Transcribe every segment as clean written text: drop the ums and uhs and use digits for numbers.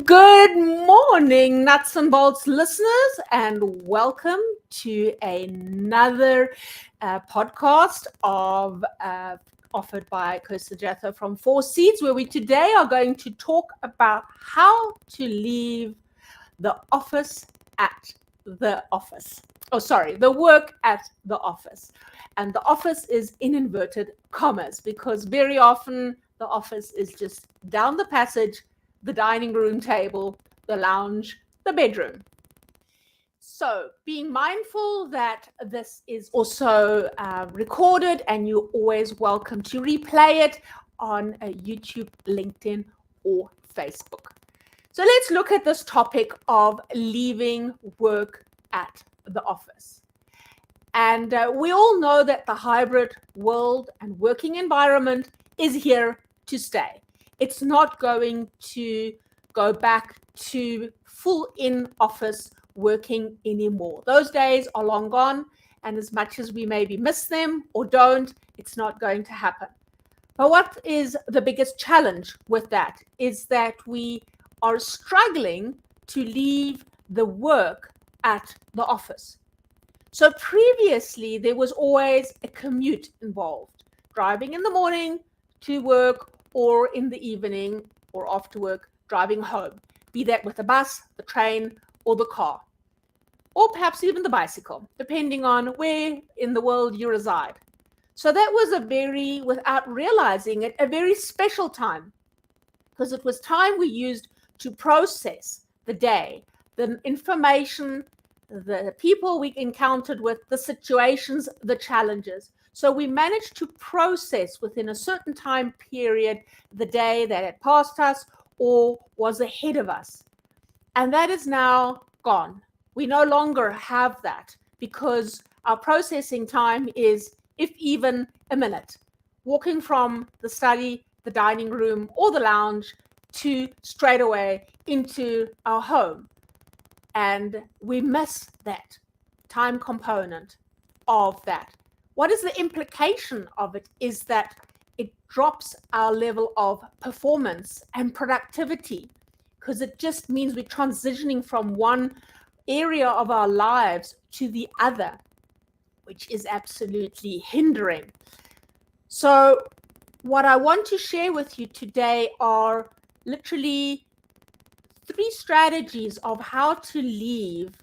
Good morning, nuts and bolts listeners, and welcome to another podcast offered by Kerstin Jatho from Four Seeds, where we today are going to talk about how to leave the office at the office. The work at the office. And the office is in inverted commas because very often the office is just down the passage, the dining room table, the lounge, the bedroom. So being mindful that this is also recorded and you're always welcome to replay it on YouTube, LinkedIn, or Facebook. So let's look at this topic of leaving work at the office. And we all know that the hybrid world and working environment is here to stay. It's not going to go back to full in-office working anymore. Those days are long gone, and as much as we maybe miss them or don't, it's not going to happen. But what is the biggest challenge with that is that we are struggling to leave the work at the office. So previously, there was always a commute involved, driving in the morning to work or in the evening or after work, driving home, be that with the bus, the train, or the car, or perhaps even the bicycle, depending on where in the world you reside. So that was without realizing it, a very special time, because it was time we used to process the day, the information, the people we encountered with, the situations, the challenges. So we managed to process within a certain time period the day that had passed us or was ahead of us. And that is now gone. We no longer have that because our processing time is, if even a minute, walking from the study, the dining room, or the lounge to straight away into our home. And we miss that time component of that. What is the implication of it is that it drops our level of performance and productivity, because it just means we're transitioning from one area of our lives to the other, which is absolutely hindering. So what I want to share with you today are literally 3 strategies of how to leave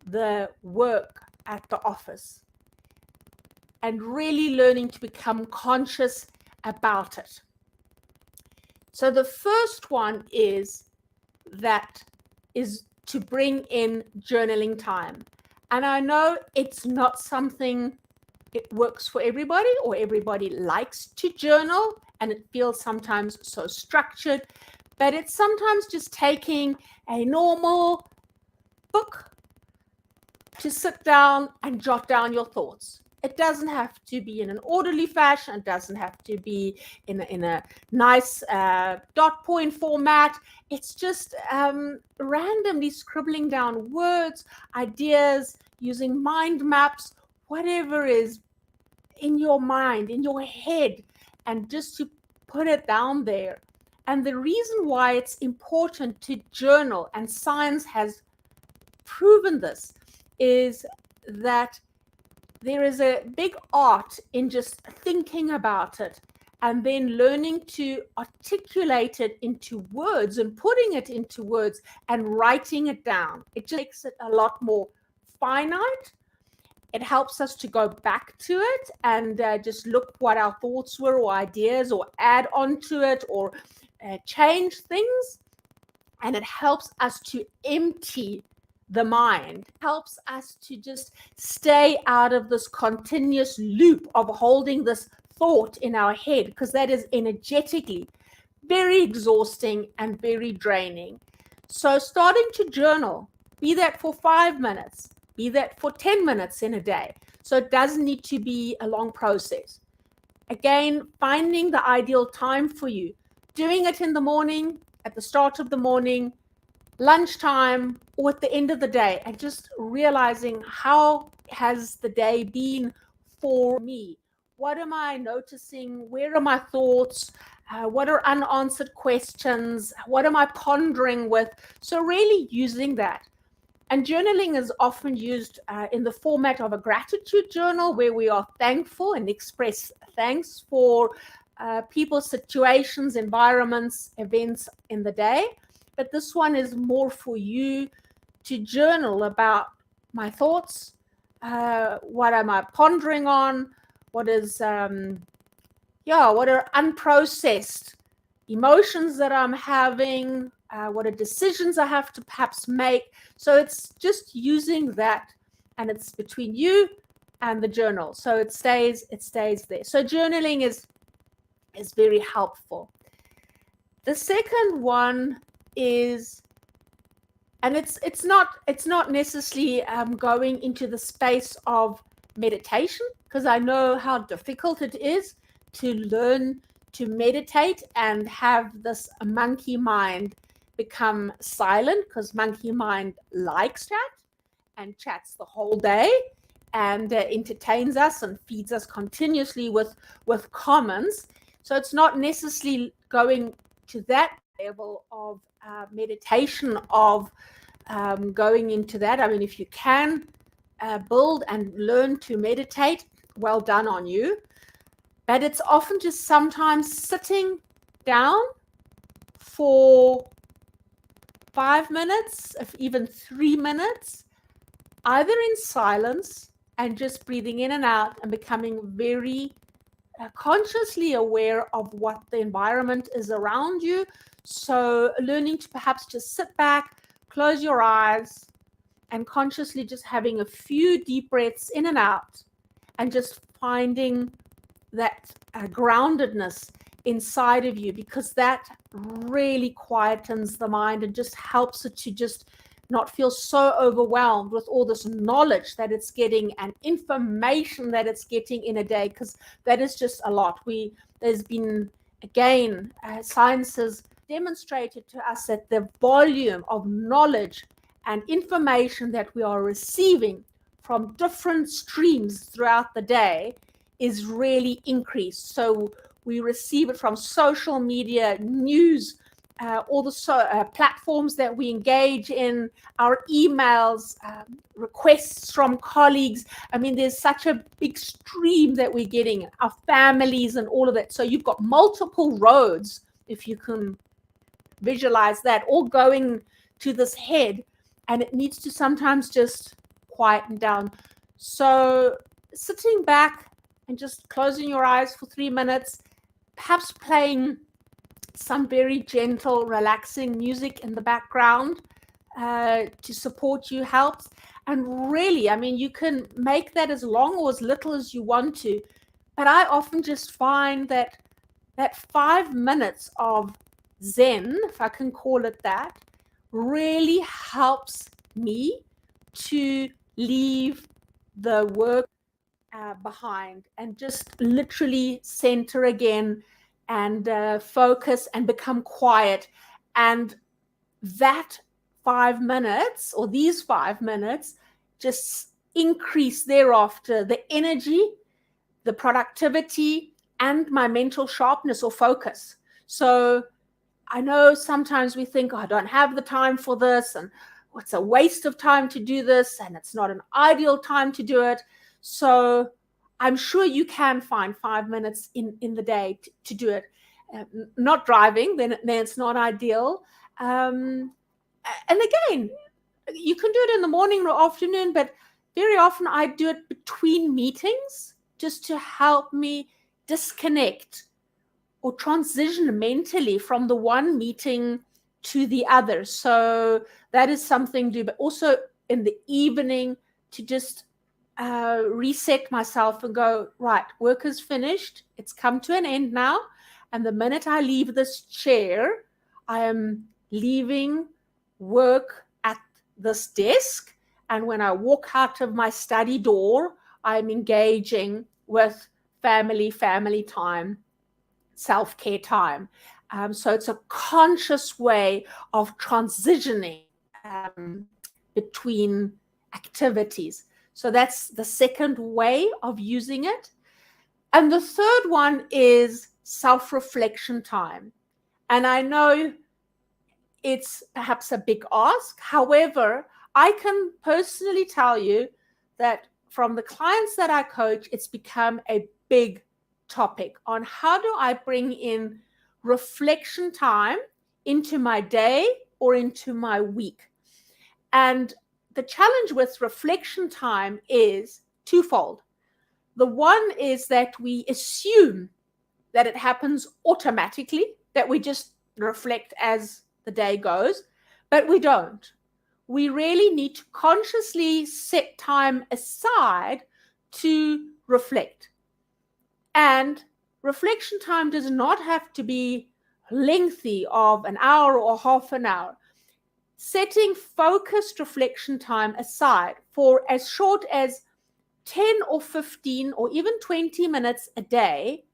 the work at the office and really learning to become conscious about it. So the first one is to bring in journaling time. And I know it's not something it works for everybody or everybody likes to journal, and it feels sometimes so structured. But it's sometimes just taking a normal book to sit down and jot down your thoughts. It doesn't have to be in an orderly fashion. It doesn't have to be in a nice dot point format. It's just randomly scribbling down words, ideas, using mind maps, whatever is in your mind, in your head, and just to put it down there. And the reason why it's important to journal, and science has proven this, is that there is a big art in just thinking about it and then learning to articulate it into words and putting it into words and writing it down. It just makes it a lot more finite. It helps us to go back to it and just look what our thoughts were or ideas, or add on to it, or change things. And it helps us to empty the mind, helps us to just stay out of this continuous loop of holding this thought in our head, because that is energetically very exhausting and very draining. So starting to journal, be that for 5 minutes, be that for 10 minutes in a day. So it doesn't need to be a long process. Again, finding the ideal time for you, doing it in the morning, at the start of the morning, lunchtime, or at the end of the day, and just realizing, how has the day been for me? What am I noticing? Where are my thoughts? What are unanswered questions? What am I pondering with? So really using that. And journaling is often used in the format of a gratitude journal, where we are thankful and express thanks for people, situations, environments, events in the day. But this one is more for you to journal about my thoughts, what am I pondering on, what are unprocessed emotions that I'm having, what are decisions I have to perhaps make. So it's just using that, and it's between you and the journal. So it stays there. So journaling is very helpful. The second one is, and it's not necessarily going into the space of meditation, because I know how difficult it is to learn to meditate and have this monkey mind become silent, because monkey mind likes chat and chats the whole day and entertains us and feeds us continuously with comments. So it's not necessarily going to that level of meditation, of going into that. I mean, if you can build and learn to meditate, well done on you. But it's often just sometimes sitting down for 5 minutes, if even 3 minutes, either in silence and just breathing in and out and becoming very consciously aware of what the environment is around you. So learning to perhaps just sit back, close your eyes, and consciously just having a few deep breaths in and out, and just finding that groundedness inside of you, because that really quietens the mind and just helps it to just not feel so overwhelmed with all this knowledge that it's getting and information that it's getting in a day, because that is just a lot. There's been, again, science has demonstrated to us that the volume of knowledge and information that we are receiving from different streams throughout the day is really increased. So we receive it from social media, news, all the platforms that we engage in, our emails, requests from colleagues. I mean, there's such a big stream that we're getting, our families and all of that. So you've got multiple roads, if you can visualize that, all going to this head, and it needs to sometimes just quieten down. So sitting back and just closing your eyes for 3 minutes, perhaps playing some very gentle, relaxing music in the background to support you helps. And really, I mean, you can make that as long or as little as you want to. But I often just find that 5 minutes of Zen, if I can call it that, really helps me to leave the work behind and just literally center again and focus and become quiet. And that 5 minutes, or these 5 minutes, just increase thereafter the energy, the productivity, and my mental sharpness or focus. So I know sometimes we think, oh, I don't have the time for this, and it's a waste of time to do this, and it's not an ideal time to do it. So I'm sure you can find 5 minutes in the day to do it. Not driving, then it's not ideal. And again, you can do it in the morning or afternoon, but very often I do it between meetings just to help me disconnect or transition mentally from the one meeting to the other. So that is something to do, but also in the evening to just reset myself and go, right, work is finished. It's come to an end now. And the minute I leave this chair, I am leaving work at this desk. And when I walk out of my study door, I'm engaging with family time, self-care time. So it's a conscious way of transitioning between activities. So that's the second way of using it. And the third one is self-reflection time. And I know it's perhaps a big ask. However, I can personally tell you that from the clients that I coach, it's become a big topic on how do I bring in reflection time into my day or into my week. And the challenge with reflection time is twofold. The one is that we assume that it happens automatically, that we just reflect as the day goes, but we don't. We really need to consciously set time aside to reflect. And reflection time does not have to be lengthy of an hour or half an hour. Setting focused reflection time aside for as short as 10 or 15 or even 20 minutes a day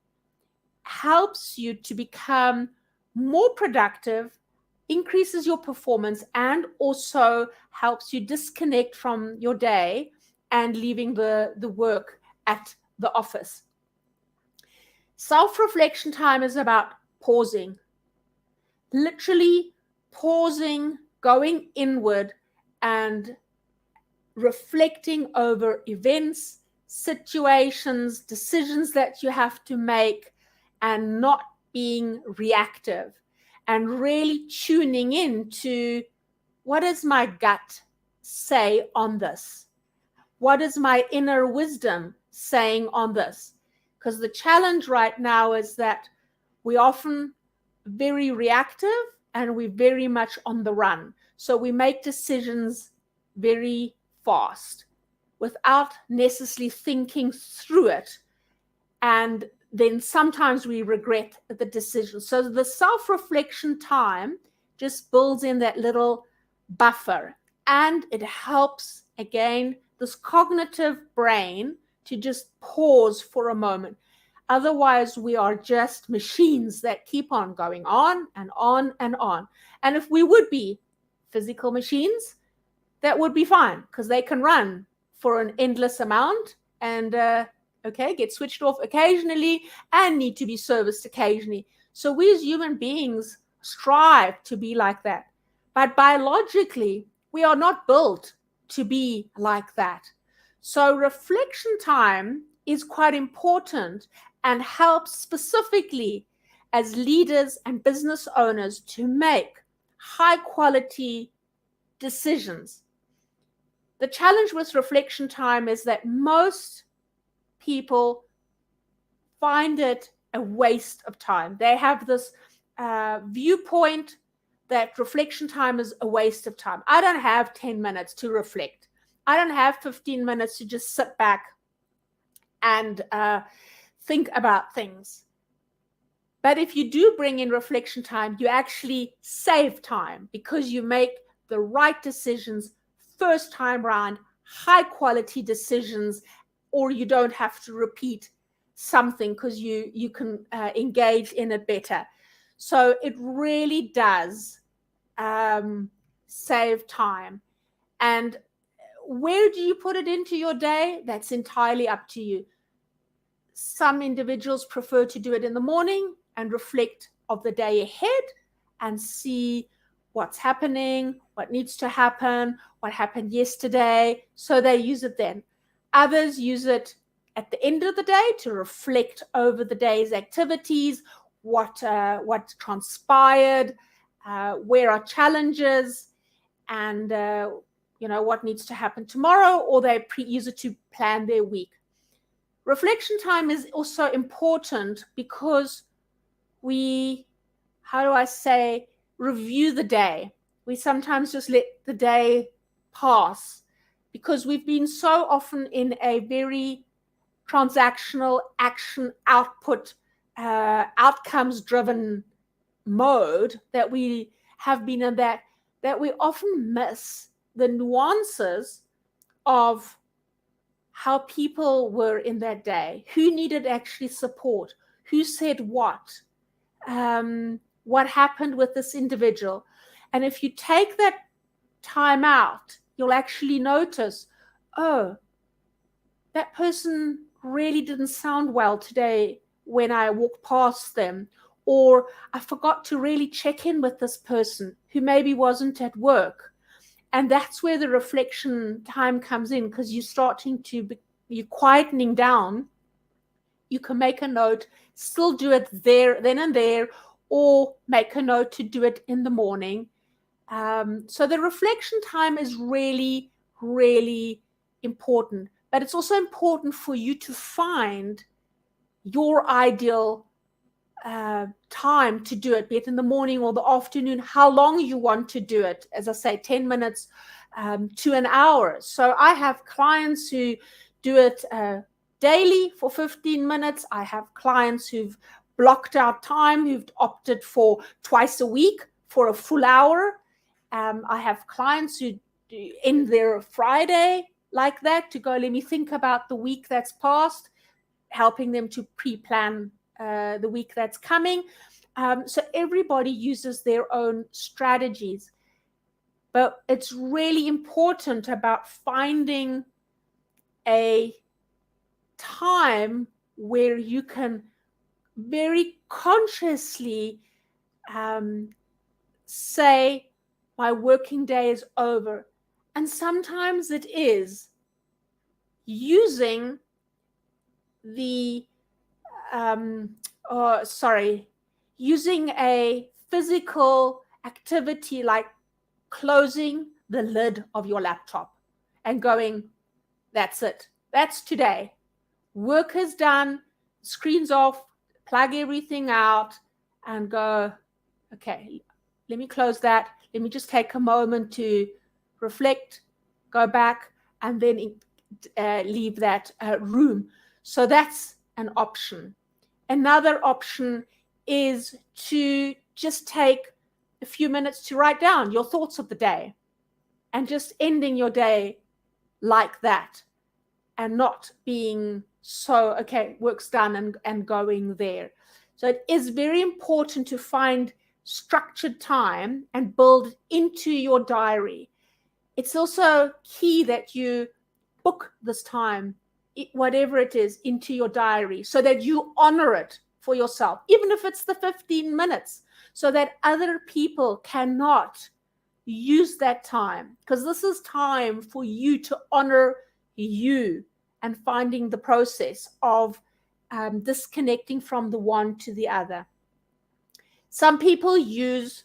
helps you to become more productive, increases your performance, and also helps you disconnect from your day and leaving the work at the office. Self-reflection time is about pausing, literally pausing, going inward and reflecting over events, situations, decisions that you have to make, and not being reactive, and really tuning in to what does my gut say on this? What is my inner wisdom saying on this? Because the challenge right now is that we're often very reactive and we're very much on the run. So we make decisions very fast without necessarily thinking through it. And then sometimes we regret the decision. So the self-reflection time just builds in that little buffer, and it helps, again, this cognitive brain to just pause for a moment. Otherwise, we are just machines that keep on going on and on and on. And if we would be physical machines, that would be fine because they can run for an endless amount and get switched off occasionally and need to be serviced occasionally. So we as human beings strive to be like that. But biologically, we are not built to be like that. So reflection time is quite important and helps specifically as leaders and business owners to make high quality decisions. The challenge with reflection time is that most people find it a waste of time. They have this viewpoint that reflection time is a waste of time. I don't have 10 minutes to reflect. I don't have 15 minutes to just sit back and think about things. But if you do bring in reflection time, you actually save time because you make the right decisions first time round, high quality decisions, or you don't have to repeat something because you can engage in it better. So it really does save time. And where do you put it into your day? That's entirely up to you. Some individuals prefer to do it in the morning and reflect of the day ahead and see what's happening, what needs to happen, what happened yesterday. So they use it then. Others use it at the end of the day to reflect over the day's activities, what transpired, where are challenges, and what needs to happen tomorrow, or they use it to plan their week. Reflection time is also important because we, review the day. We sometimes just let the day pass because we've been so often in a very transactional, action, output, outcomes driven mode that we have been in that we often miss the nuances of how people were in that day, who needed actually support, who said what happened with this individual. And if you take that time out, you'll actually notice, oh, that person really didn't sound well today when I walk past them, or I forgot to really check in with this person who maybe wasn't at work. And that's where the reflection time comes in, because you're quietening down. You can make a note, still do it there, then and there, or make a note to do it in the morning. So the reflection time is really, really important. But it's also important for you to find your ideal time to do it, be it in the morning or the afternoon, how long you want to do it. As I say, 10 minutes to an hour. So I have clients who do it daily for 15 minutes. I have clients who've blocked out time, who've opted for twice a week for a full hour. I have clients who end their Friday like that, to go, let me think about the week that's passed, helping them to pre-plan the week that's coming. So everybody uses their own strategies. But it's really important about finding a time where you can very consciously say, my working day is over. And sometimes it is using the using a physical activity like closing the lid of your laptop and going, that's it. That's today. Work is done, screen's off, plug everything out, and go, okay, let me close that. Let me just take a moment to reflect, go back, and then leave that room. So that's an option. Another option is to just take a few minutes to write down your thoughts of the day, and just ending your day like that, and not being so, okay, work's done, and going there. So it is very important to find structured time and build into your diary. It's also key that you book this time, whatever it is, into your diary, so that you honor it for yourself, even if it's the 15 minutes, so that other people cannot use that time, because this is time for you to honor you and finding the process of disconnecting from the one to the other. Some people use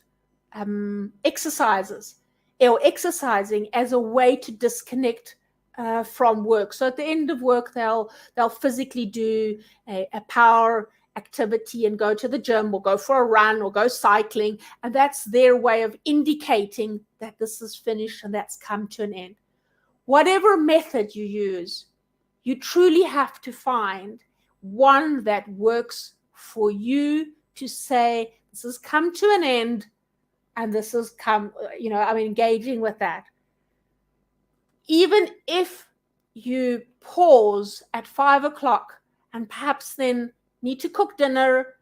exercises or exercising as a way to disconnect from work. So at the end of work, they'll physically do a power activity and go to the gym or go for a run or go cycling. And that's their way of indicating that this is finished and that's come to an end. Whatever method you use, you truly have to find one that works for you, to say, this has come to an end, and this has come, I'm engaging with that. Even if you pause at 5 o'clock and perhaps then need to cook dinner,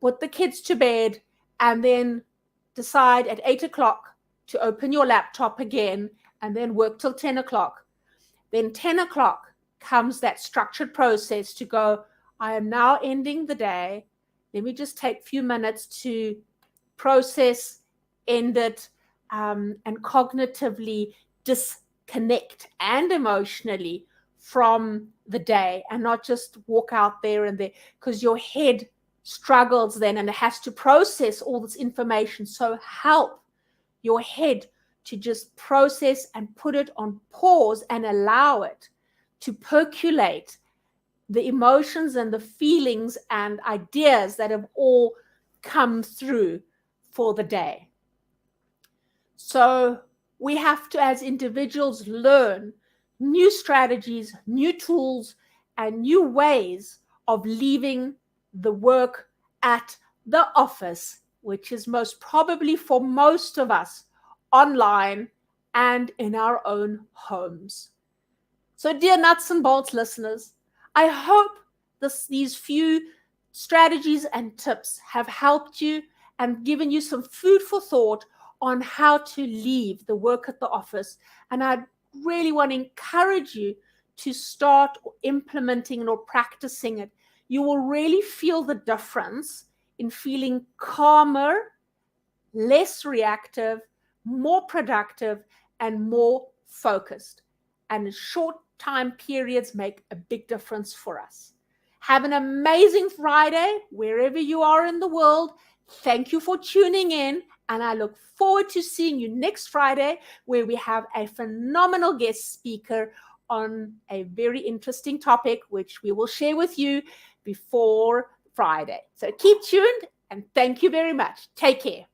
put the kids to bed, and then decide at 8 o'clock to open your laptop again and then work till 10 o'clock. Then 10 o'clock comes that structured process to go, I am now ending the day. Let me just take a few minutes to process, end it, and cognitively disconnect and emotionally from the day, and not just walk out there and there, because your head struggles then and it has to process all this information. So help your head to just process and put it on pause and allow it to percolate the emotions and the feelings and ideas that have all come through for the day. So we have to, as individuals, learn new strategies, new tools, and new ways of leaving the work at the office, which is most probably for most of us online and in our own homes. So, dear nuts and bolts listeners, I hope these few strategies and tips have helped you and given you some food for thought on how to leave the work at the office. And I really want to encourage you to start implementing or practicing it. you will really feel the difference in feeling calmer, less reactive, more productive, and more focused. And short time periods make a big difference for us. Have an amazing Friday wherever you are in the world. Thank you for tuning in, and I look forward to seeing you next Friday, where we have a phenomenal guest speaker on a very interesting topic, which we will share with you before Friday. So keep tuned, and thank you very much. Take care.